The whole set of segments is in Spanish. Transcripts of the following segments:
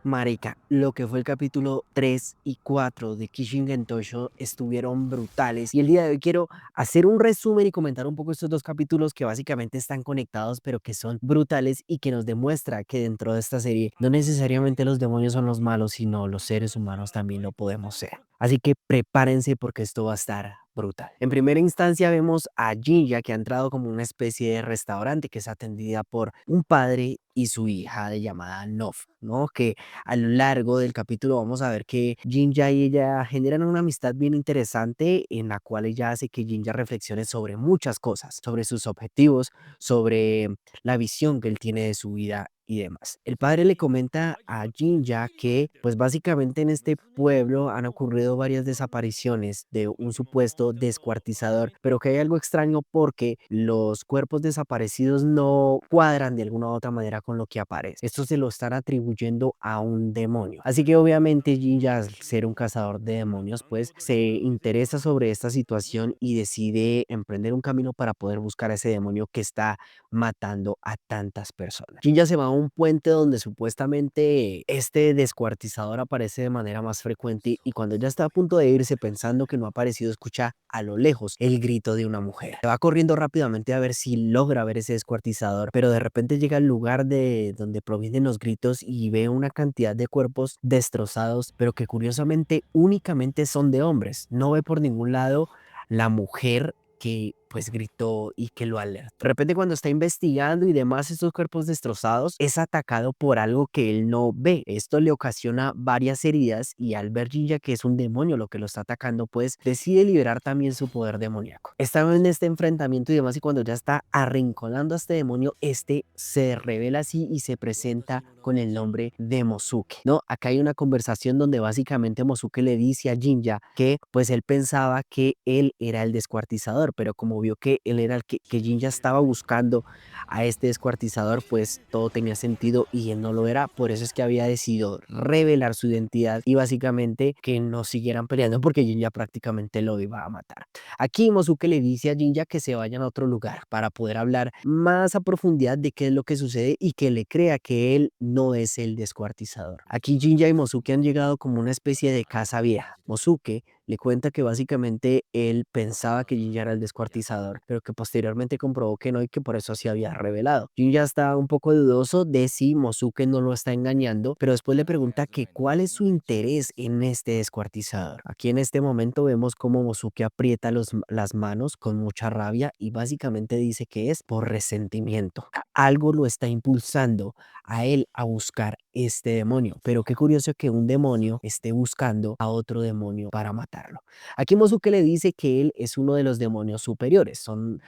Marica, lo que fue el capítulo 3 y 4 de Kishin Gentosho estuvieron brutales y el día de hoy quiero hacer un resumen y comentar un poco estos dos capítulos que básicamente están conectados pero que son brutales y que nos demuestra que dentro de esta serie no necesariamente los demonios son los malos, sino los seres humanos también lo podemos ser. Así que prepárense porque esto va a estar brutal. En primera instancia vemos a Jinja que ha entrado como una especie de restaurante que es atendida por un padre y su hija de llamada Nof, ¿no? Que a lo largo del capítulo vamos a ver que Jinja y ella generan una amistad bien interesante en la cual ella hace que Jinja reflexione sobre muchas cosas, sobre sus objetivos, sobre la visión que él tiene de su vida y demás. El padre le comenta a Jinja que pues básicamente en este pueblo han ocurrido varias desapariciones de un supuesto descuartizador, pero que hay algo extraño porque los cuerpos desaparecidos no cuadran de alguna u otra manera con lo que aparece. Esto se lo están atribuyendo a un demonio. Así que obviamente Jinja, al ser un cazador de demonios, pues se interesa sobre esta situación y decide emprender un camino para poder buscar a ese demonio que está matando a tantas personas. Jinja se va a un puente donde supuestamente este descuartizador aparece de manera más frecuente y cuando ya está a punto de irse pensando que no ha aparecido, escucha a lo lejos el grito de una mujer. Se va corriendo rápidamente a ver si logra ver ese descuartizador, pero de repente llega al lugar de donde provienen los gritos y ve una cantidad de cuerpos destrozados, pero que curiosamente únicamente son de hombres. No ve por ningún lado la mujer que pues gritó y que lo alertó. De repente cuando está investigando y demás estos cuerpos destrozados, es atacado por algo que él no ve. Esto le ocasiona varias heridas y al ver Jinja que es un demonio lo que lo está atacando, pues decide liberar también su poder demoníaco. Está en este enfrentamiento y demás y cuando ya está arrinconando a este demonio, este se revela así y se presenta con el nombre de Mosuke, ¿no? Acá hay una conversación donde básicamente Mosuke le dice a Jinja que pues él pensaba que él era el descuartizador, pero como vio que él era el que Jinja estaba buscando a este descuartizador, pues todo tenía sentido y él no lo era, por eso es que había decidido revelar su identidad y básicamente que no siguieran peleando porque Jinja prácticamente lo iba a matar. Aquí Mosuke le dice a Jinja que se vayan a otro lugar para poder hablar más a profundidad de qué es lo que sucede y que le crea que él no es el descuartizador. Aquí Jinja y Mosuke han llegado como una especie de casa vieja. Mosuke le cuenta que básicamente él pensaba que Jinja era el descuartizador, pero que posteriormente comprobó que no y que por eso se había revelado. Jinja está un poco dudoso de si Mosuke no lo está engañando, pero después le pregunta que cuál es su interés en este descuartizador. Aquí en este momento vemos cómo Mosuke aprieta las manos con mucha rabia y básicamente dice que es por resentimiento. Algo lo está impulsando a él a buscar este demonio, pero qué curioso que un demonio esté buscando a otro demonio para matarlo. Aquí Mosuke le dice que él es uno de los demonios superiores, son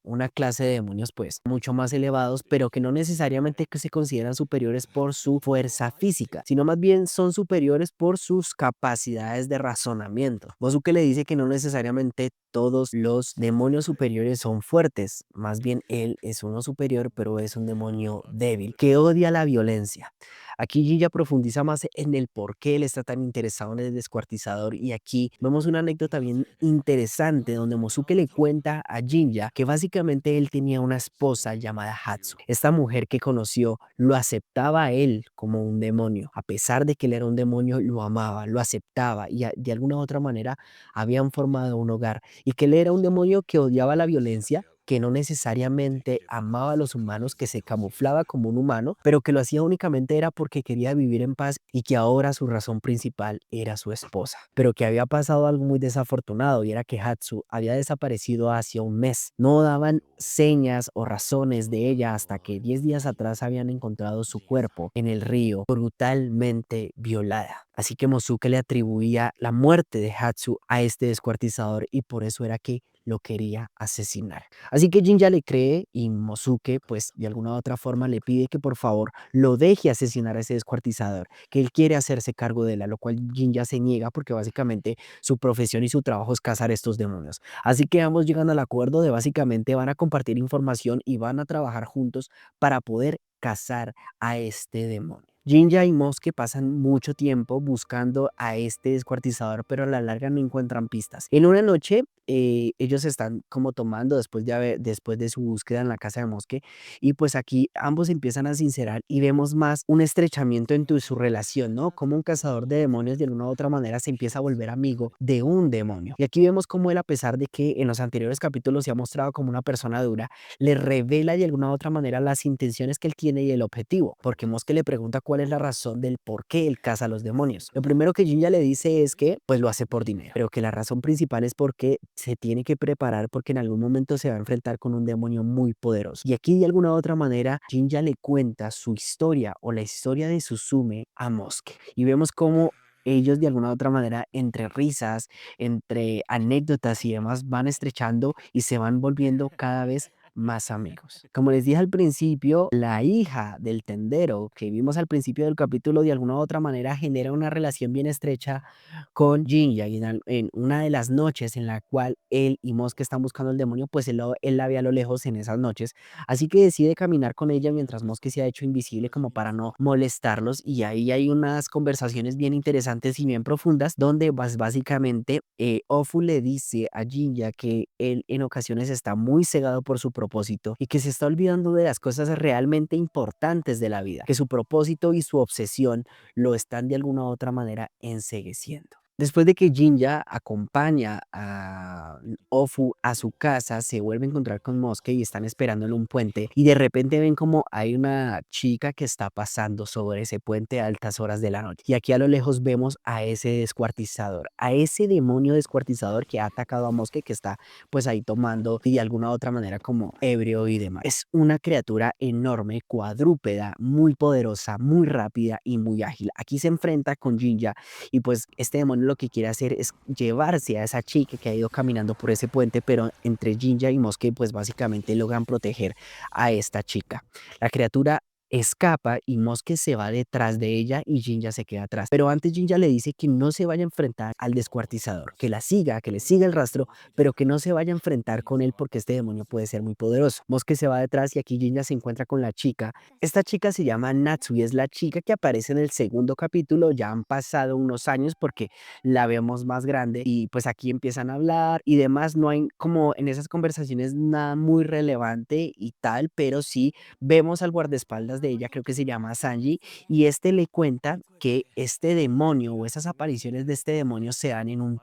una clase de demonios pues mucho más elevados, pero que no necesariamente que se consideran superiores por su fuerza física, sino más bien son superiores por sus capacidades de razonamiento. Mosuke le dice que no necesariamente todos los demonios superiores son fuertes, más bien él es uno superior, pero es un demonio débil que odia la violencia. Aquí Jinja profundiza más en el por qué él está tan interesado en el descuartizador y aquí vemos una anécdota bien interesante donde Mosuke le cuenta a Jinja que básicamente él tenía una esposa llamada Hatsu. Esta mujer que conoció lo aceptaba a él como un demonio. A pesar de que él era un demonio, lo amaba, lo aceptaba y de alguna u otra manera habían formado un hogar y que él era un demonio que odiaba la violencia, que no necesariamente amaba a los humanos, que se camuflaba como un humano, pero que lo hacía únicamente era porque quería vivir en paz y que ahora su razón principal era su esposa. Pero que había pasado algo muy desafortunado y era que Hatsu había desaparecido hace un mes. No daban señas o razones de ella hasta que 10 días atrás habían encontrado su cuerpo en el río brutalmente violada. Así que Mosuke le atribuía la muerte de Hatsu a este descuartizador y por eso era que lo quería asesinar. Así que Jinja le cree y Mosuke pues de alguna u otra forma le pide que por favor lo deje asesinar a ese descuartizador, que él quiere hacerse cargo de él, a lo cual Jinja se niega porque básicamente su profesión y su trabajo es cazar estos demonios. Así que ambos llegan al acuerdo de básicamente van a compartir información y van a trabajar juntos para poder cazar a este demonio. Jinja y Mosuke pasan mucho tiempo buscando a este descuartizador, pero a la larga no encuentran pistas. En una noche, ellos están como tomando después de su búsqueda en la casa de Mosuke, y pues aquí ambos empiezan a sincerar y vemos más un estrechamiento entre su relación, ¿no? Como un cazador de demonios de alguna u otra manera se empieza a volver amigo de un demonio. Y aquí vemos cómo él, a pesar de que en los anteriores capítulos se ha mostrado como una persona dura, le revela de alguna u otra manera las intenciones que él tiene y el objetivo, porque Mosque le pregunta cuál es la razón del por qué él caza a los demonios. Lo primero que Jinja le dice es que pues lo hace por dinero, pero que la razón principal es porque se tiene que preparar porque en algún momento se va a enfrentar con un demonio muy poderoso. Y aquí de alguna u otra manera Jinja le cuenta su historia o la historia de Suzume a Mosque y vemos cómo ellos de alguna u otra manera, entre risas, entre anécdotas y demás, van estrechando y se van volviendo cada vez más amigos. Como les dije al principio, la hija del tendero que vimos al principio del capítulo de alguna u otra manera genera una relación bien estrecha con Jinja y en una de las noches en la cual él y Mosque están buscando el demonio, pues él la ve a lo lejos en esas noches, así que decide caminar con ella mientras Mosque se ha hecho invisible como para no molestarlos y ahí hay unas conversaciones bien interesantes y bien profundas donde básicamente Ofu le dice a Jinja que él en ocasiones está muy cegado por su propósito y que se está olvidando de las cosas realmente importantes de la vida, que su propósito y su obsesión lo están de alguna u otra manera encegueciendo. Después de que Jinja acompaña a Ofu a su casa, se vuelve a encontrar con Mosque y están esperando en un puente y de repente ven como hay una chica que está pasando sobre ese puente a altas horas de la noche. Y aquí a lo lejos vemos a ese descuartizador, a ese demonio descuartizador que ha atacado a Mosque, que está pues ahí tomando y de alguna u otra manera como ebrio y demás. Es una criatura enorme, cuadrúpeda, muy poderosa, muy rápida y muy ágil. Aquí se enfrenta con Jinja y pues este demonio lo que quiere hacer es llevarse a esa chica que ha ido caminando por ese puente, pero entre Jinja y Mosque pues básicamente logran proteger a esta chica. La criatura escapa y Mosque se va detrás de ella y Jinja se queda atrás. Pero antes Jinja le dice que no se vaya a enfrentar al descuartizador, que la siga, que le siga el rastro, pero que no se vaya a enfrentar con él porque este demonio puede ser muy poderoso. Mosque se va detrás y aquí Jinja se encuentra con la chica. Esta chica se llama Natsu y es la chica que aparece en el segundo capítulo. Ya han pasado unos años porque la vemos más grande y pues aquí empiezan a hablar y demás. No hay como en esas conversaciones nada muy relevante y tal, pero sí vemos al guardaespaldas de ella, creo que se llama Sanji, y este le cuenta que este demonio o esas apariciones de este demonio se dan en un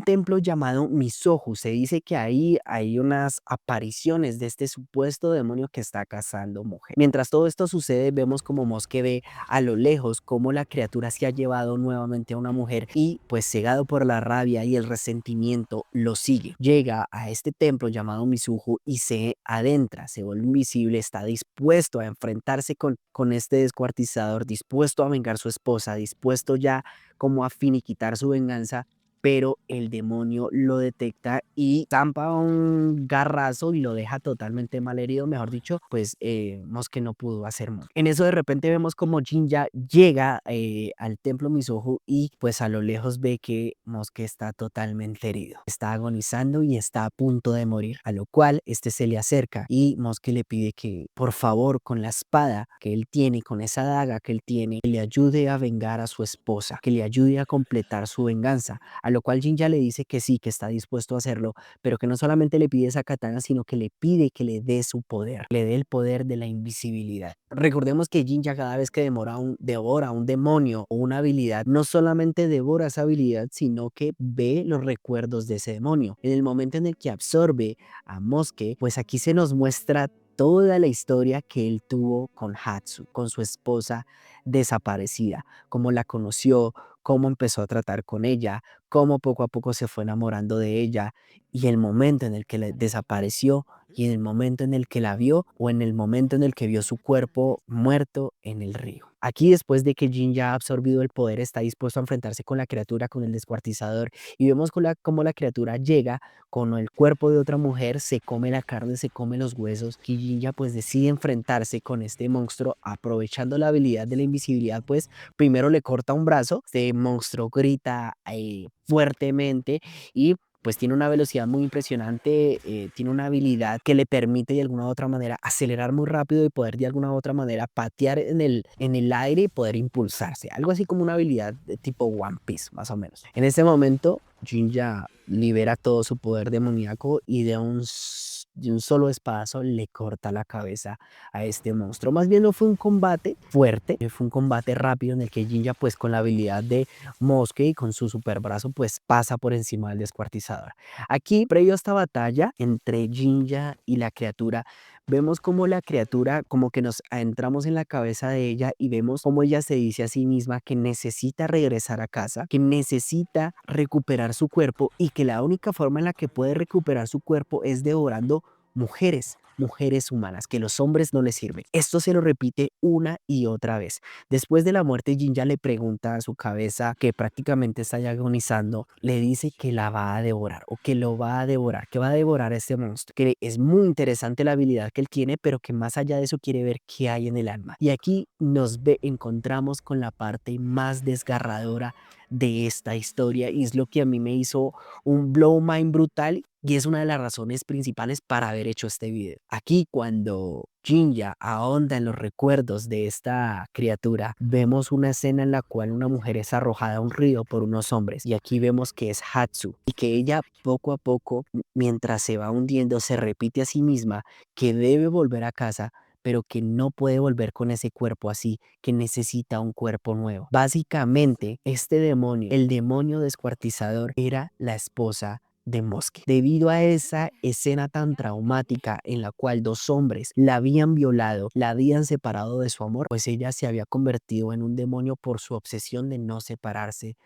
templo llamado Misohu. Se dice que ahí hay unas apariciones de este supuesto demonio que está cazando mujeres. Mientras todo esto sucede, vemos como Mosque ve a lo lejos cómo la criatura se ha llevado nuevamente a una mujer y pues cegado por la rabia y el resentimiento lo sigue. Llega a este templo llamado Misohu y se adentra, se vuelve invisible, está dispuesto a enfrentarse con este descuartizador, dispuesto a vengar a su esposa, dispuesto ya como a finiquitar su venganza, pero el demonio lo detecta y zampa un garrazo y lo deja totalmente malherido, mejor dicho, pues Mosque no pudo hacer mucho. En eso de repente vemos como Jinja llega al templo Misohu y pues a lo lejos ve que Mosque está totalmente herido, está agonizando y está a punto de morir, a lo cual este se le acerca y Mosque le pide que por favor con la espada que él tiene, con esa daga que él tiene, que le ayude a vengar a su esposa, que le ayude a completar su venganza, a lo cual Jinja le dice que sí, que está dispuesto a hacerlo, pero que no solamente le pide esa katana, sino que le pide que le dé su poder, le dé el poder de la invisibilidad. Recordemos que Jinja cada vez que devora un demonio o una habilidad, no solamente devora esa habilidad, sino que ve los recuerdos de ese demonio. En el momento en el que absorbe a Mosque, pues aquí se nos muestra toda la historia que él tuvo con Hatsu, con su esposa desaparecida, cómo la conoció, cómo empezó a tratar con ella, cómo poco a poco se fue enamorando de ella y el momento en el que desapareció y en el momento en el que la vio o en el momento en el que vio su cuerpo muerto en el río. Aquí después de que Jin ya ha absorbido el poder está dispuesto a enfrentarse con la criatura, con el descuartizador y vemos cómo la criatura llega con el cuerpo de otra mujer, se come la carne, se come los huesos y Jin ya pues decide enfrentarse con este monstruo aprovechando la habilidad de la invisibilidad, pues primero le corta un brazo, este monstruo grita fuertemente y pues tiene una velocidad muy impresionante, tiene una habilidad que le permite de alguna u otra manera acelerar muy rápido y poder de alguna u otra manera patear en el aire y poder impulsarse. Algo así como una habilidad de tipo One Piece, más o menos. En ese momento, Jinja libera todo su poder demoníaco y de un solo espadazo le corta la cabeza a este monstruo. Más bien no fue un combate fuerte, fue un combate rápido en el que Jinja pues con la habilidad de Mosque y con su super brazo pues pasa por encima del descuartizador. Aquí, previo a esta batalla entre Jinja y la criatura, vemos como la criatura, como que nos adentramos en la cabeza de ella y vemos cómo ella se dice a sí misma que necesita regresar a casa, que necesita recuperar su cuerpo y que la única forma en la que puede recuperar su cuerpo es devorando mujeres humanas, que los hombres no les sirven. Esto se lo repite una y otra vez. Después de la muerte, Jinja le pregunta a su cabeza, que prácticamente está ya agonizando, le dice que la va a devorar o que lo va a devorar, que va a devorar a este monstruo, que es muy interesante la habilidad que él tiene, pero que más allá de eso quiere ver qué hay en el alma. Y aquí encontramos con la parte más desgarradora de esta historia y es lo que a mí me hizo un blow mind brutal y es una de las razones principales para haber hecho este video. Aquí cuando Jinja ahonda en los recuerdos de esta criatura, vemos una escena en la cual una mujer es arrojada a un río por unos hombres y aquí vemos que es Hatsu y que ella poco a poco, mientras se va hundiendo, se repite a sí misma que debe volver a casa, pero que no puede volver con ese cuerpo así, que necesita un cuerpo nuevo. Básicamente, este demonio, el demonio descuartizador, era la esposa de Mosque. Debido a esa escena tan traumática en la cual dos hombres la habían violado, la habían separado de su amor, pues ella se había convertido en un demonio por su obsesión de no separarse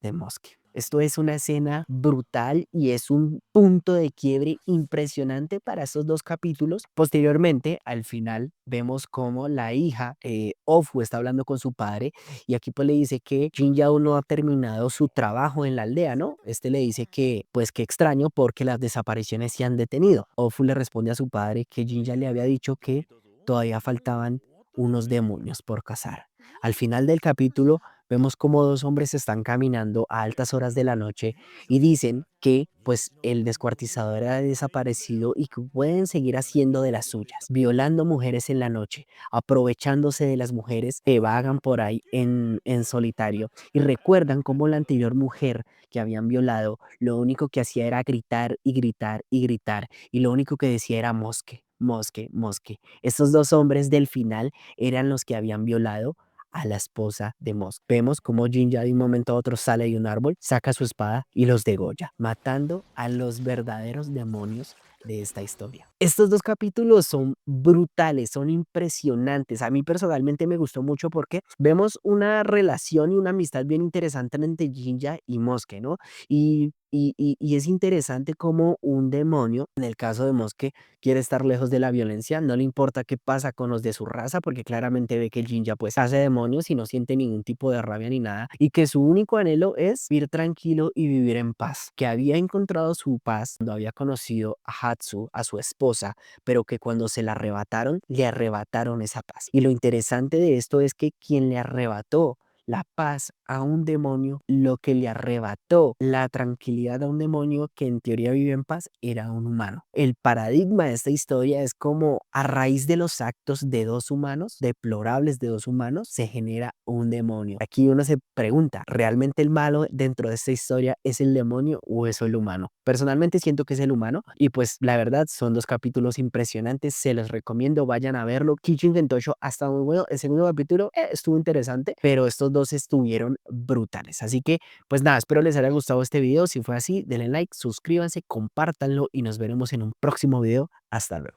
de Mosque. Esto es una escena brutal y es un punto de quiebre impresionante para estos dos capítulos. Posteriormente, al final, vemos cómo la hija, Ofu, está hablando con su padre y aquí pues le dice que Jinja aún no ha terminado su trabajo en la aldea, ¿no? Este le dice que pues que extraño porque las desapariciones se han detenido. Ofu le responde a su padre que Jinja le había dicho que todavía faltaban unos demonios por cazar. Al final del capítulo, vemos como dos hombres están caminando a altas horas de la noche y dicen que pues el descuartizador ha desaparecido y que pueden seguir haciendo de las suyas, violando mujeres en la noche, aprovechándose de las mujeres que vagan por ahí en solitario y recuerdan cómo la anterior mujer que habían violado lo único que hacía era gritar y gritar y gritar y lo único que decía era Mosque, Mosque, Mosque. Estos dos hombres del final eran los que habían violado a la esposa de Mosque. Vemos cómo Jinja de un momento a otro sale de un árbol, saca su espada y los degolla, matando a los verdaderos demonios de esta historia. Estos dos capítulos son brutales, son impresionantes. A mí personalmente me gustó mucho porque vemos una relación y una amistad bien interesante entre Jinja y Mosque, ¿no? Y es interesante como un demonio, en el caso de Mosque, quiere estar lejos de la violencia, no le importa qué pasa con los de su raza, porque claramente ve que el Jinja pues hace demonios y no siente ningún tipo de rabia ni nada, y que su único anhelo es vivir tranquilo y vivir en paz, que había encontrado su paz cuando había conocido a Hatsu, a su esposa, pero que cuando se la arrebataron, le arrebataron esa paz. Y lo interesante de esto es que quien le arrebató la paz a un demonio, lo que le arrebató la tranquilidad a un demonio que en teoría vive en paz, era un humano. El paradigma de esta historia es como a raíz de los actos de dos humanos, deplorables de dos humanos, se genera un demonio. Aquí uno se pregunta, ¿realmente el malo dentro de esta historia es el demonio o es el humano? Personalmente siento que es el humano y pues la verdad son dos capítulos impresionantes, se los recomiendo, vayan a verlo. Kijin Gentosho hasta muy bueno, el segundo capítulo estuvo interesante, pero estos dos estuvieron brutales. Así que pues nada, espero les haya gustado este video. Si fue así, denle like, suscríbanse, compártanlo y nos veremos en un próximo video. Hasta luego.